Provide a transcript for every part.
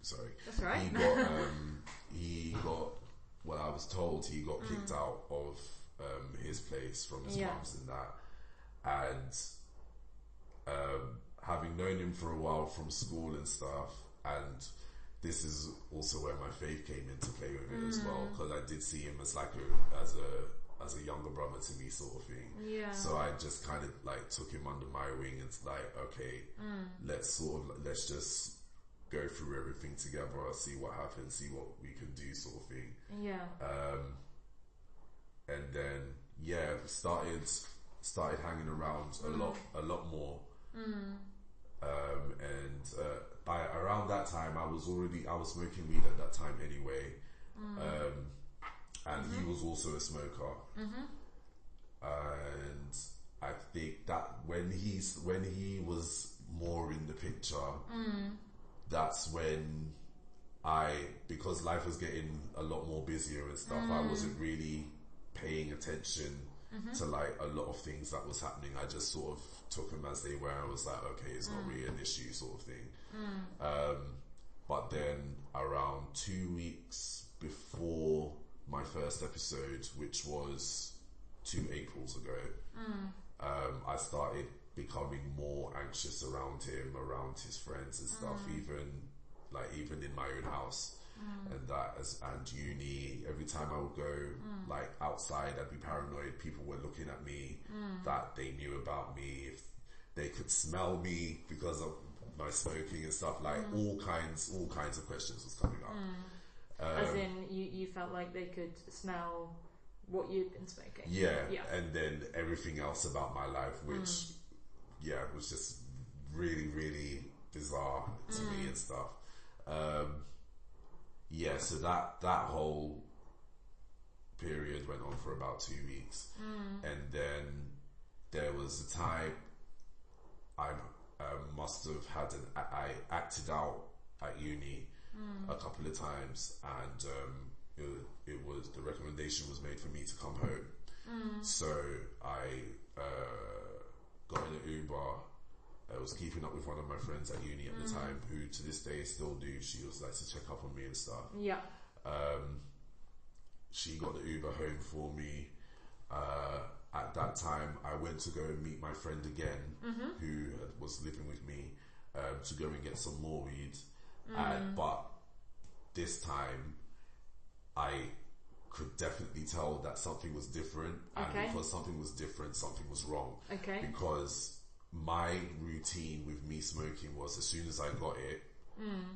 sorry. That's right. He got, well, I was told he got kicked out of his place from his mum's and that. And having known him for a while from school and stuff, and this is also where my faith came into play with it as well, because I did see him as like as a younger brother to me, sort of thing. Yeah. So I just kind of like took him under my wing and like, okay, let's just go through everything together, see what happens, see what we can do, sort of thing. Yeah. And then started hanging around a lot more. And by around that time, I was smoking weed at that time anyway. And he was also a smoker. And I think that when he was more in the picture, that's when because life was getting a lot more busier and stuff, I wasn't really paying attention to like a lot of things that was happening. I just sort of took them as they were. I was like, okay, it's not really an issue, sort of thing. But then around 2 weeks before my first episode, which was 2 Aprils ago, I started becoming more anxious around him, around his friends and stuff, even in my own house. And uni, every time I would go like outside, I'd be paranoid. People were looking at me, that they knew about me, if they could smell me because of my smoking and stuff, like all kinds of questions was coming up. As in, you felt like they could smell what you'd been smoking. Yeah. And then everything else about my life, which was just really, really bizarre to me and stuff. So that whole period went on for about 2 weeks. And then there was a time I must have had I acted out at uni a couple of times, and it was, the recommendation was made for me to come home. So I got in an Uber. I was keeping up with one of my friends at uni at the time, who to this day still do. She was like to check up on me and stuff. Yeah. She got the Uber home for me. At that time, I went to go and meet my friend again, who was living with me, to go and get some more weed. But this time, I could definitely tell that something was different. And because something was different, something was wrong. Because my routine with me smoking was, as soon as I got it,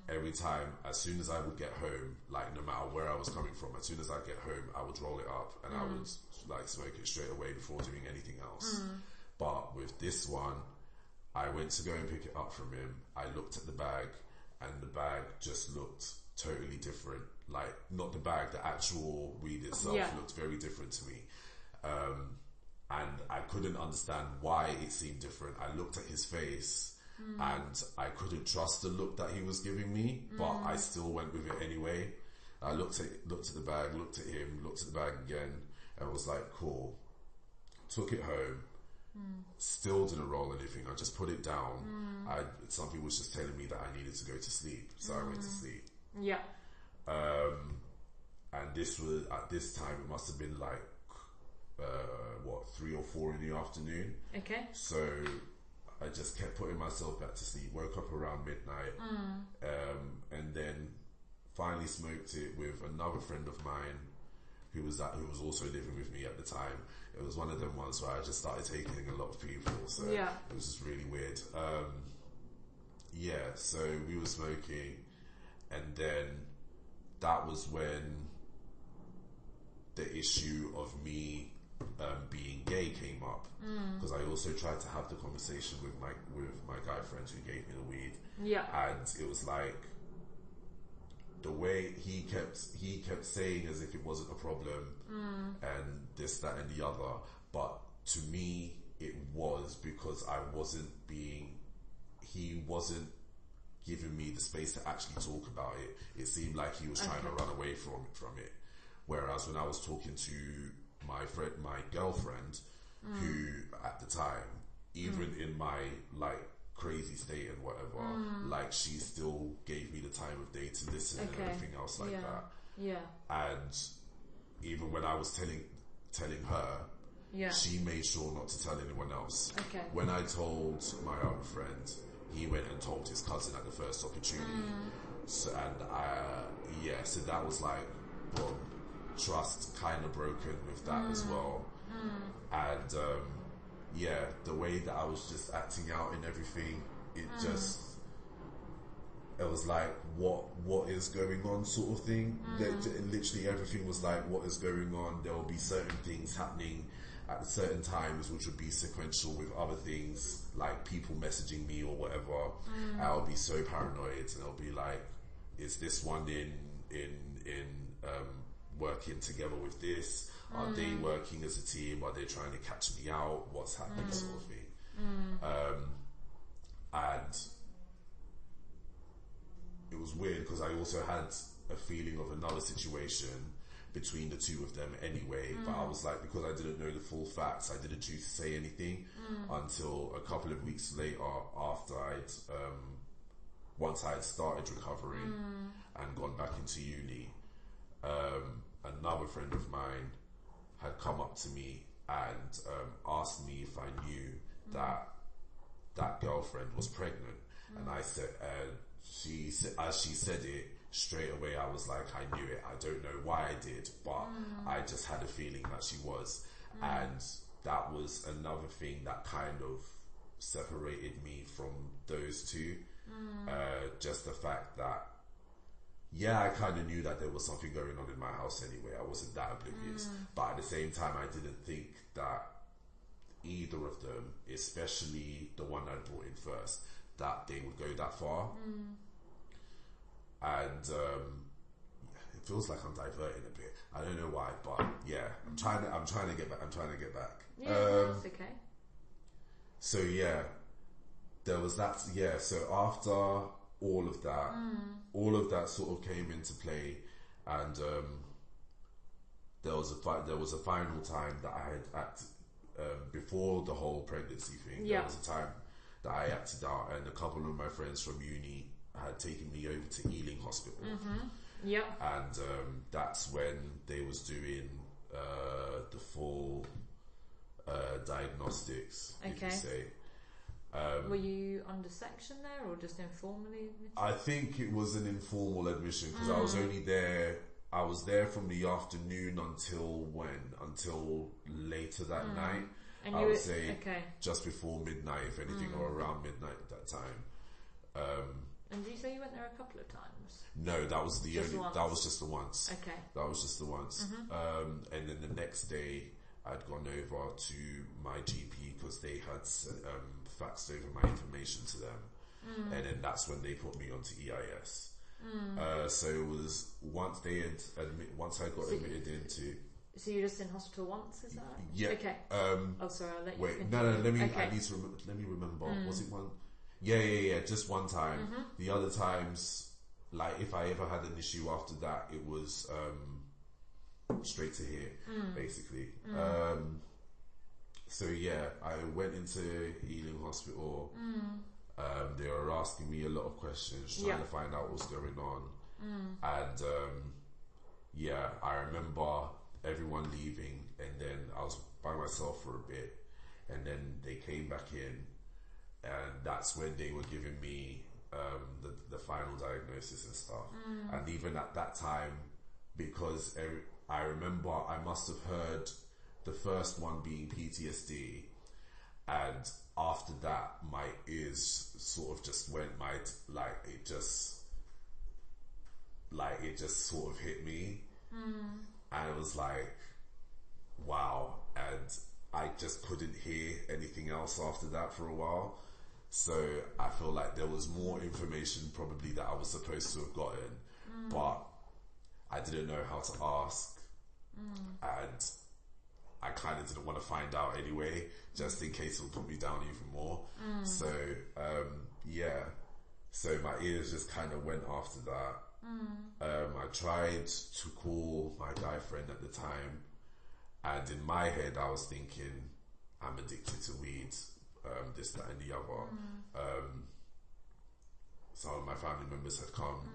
every time, as soon as I would get home, like no matter where I was coming from, as soon as I get home, I would roll it up and I would like smoke it straight away before doing anything else. But with this one, I went to go and pick it up from him. I looked at the bag, and the bag just looked totally different. Like, not the bag, the actual weed itself looked very different to me. And I couldn't understand why it seemed different. I looked at his face and I couldn't trust the look that he was giving me, but I still went with it anyway. I looked at the bag, looked at him, looked at the bag again, and was like, cool. Took it home. Still didn't roll anything. I just put it down. Something was just telling me that I needed to go to sleep, so I went to sleep. Yeah. And this was, at this time, it must have been like 3 or 4 in the afternoon. Okay. So I just kept putting myself back to sleep. Woke up around midnight, and then finally smoked it with another friend of mine who was also living with me at the time. It was one of them ones where I just started taking a lot of people, so it was just really weird. So we were smoking, and then that was when the issue of me being gay came up, because I also tried to have the conversation with my guy friends who gave me the weed, and it was like the way he kept saying as if it wasn't a problem, and this, that, and the other, but to me it was, because he wasn't giving me the space to actually talk about it. It seemed like he was trying to run away from it. Whereas when I was talking to my girlfriend, who at the time, even in my like crazy state and whatever, like she still gave me the time of day to listen and everything else like that. Yeah. And even when I was telling her, she made sure not to tell anyone else. Okay. When I told my other friend, he went and told his cousin at the first opportunity. So, so that was like, boom, trust kind of broken with that as well. And the way that I was just acting out and everything, it was like, what is going on sort of thing. Literally everything was like, what is going on? There will be certain things happening at certain times which would be sequential with other things, like people messaging me or whatever. I'll be so paranoid, and I'll be like, is this one in working together with this? Are they working as a team? Are they trying to catch me out? What's happening, sort of thing. And it was weird because I also had a feeling of another situation between the two of them anyway, but I was like, because I didn't know the full facts, I didn't choose to say anything until a couple of weeks later, after once I had started recovering and gone back into uni. Another friend of mine had come up to me and asked me if I knew that girlfriend was pregnant, and I said, as she said it, straight away I was like, I knew it. I don't know why I did, but I just had a feeling that she was. And that was another thing that kind of separated me from those two. Just the fact that, I kind of knew that there was something going on in my house anyway. I wasn't that oblivious. But at the same time, I didn't think that either of them, especially the one I brought in first, that they would go that far. And it feels like I'm diverting a bit. I don't know why, but I'm trying to get back. Yeah, that's okay. So there was that. So after all of that sort of came into play, and there was a final time that I had acted before the whole pregnancy thing. There was a time that I acted out, and a couple of my friends from uni had taken me over to Ealing Hospital. And that's when they was doing the full diagnostics, you could say. Were you under section there, or just informally admitted? I think it was an informal admission, because I was only there. I was there from the afternoon until later that night. And I would say just before midnight, if anything, or around midnight at that time. And did you say you went there a couple of times? No, that was that was just the once. Okay. That was just the once. And then the next day, I'd gone over to my GP because they had faxed over my information to them, and then that's when they put me onto EIS. So it was once I got admitted into. So you're just in hospital once, is that? Yeah. Okay. Sorry, I'll let you. Wait, no. Let me. I need to. Let me remember. Was it one? Yeah. Just one time. The other times, like if I ever had an issue after that, it was straight to here, basically. So I went into Ealing Hospital. They were asking me a lot of questions, trying to find out what's going on. And I remember everyone leaving, and then I was by myself for a bit, and then they came back in, and that's when they were giving me the final diagnosis and stuff. And even at that time, because I remember I must have heard the first one being PTSD, and after that my ears sort of just went it just sort of hit me, and it was like, wow. And I just couldn't hear anything else after that for a while. So I feel like there was more information probably that I was supposed to have gotten, but I didn't know how to ask, and I kind of didn't want to find out anyway, just in case it would put me down even more. So so my ears just kind of went after that. I tried to call my guy friend at the time, and in my head I was thinking, I'm addicted to weed, this, that and the other. Some of my family members had come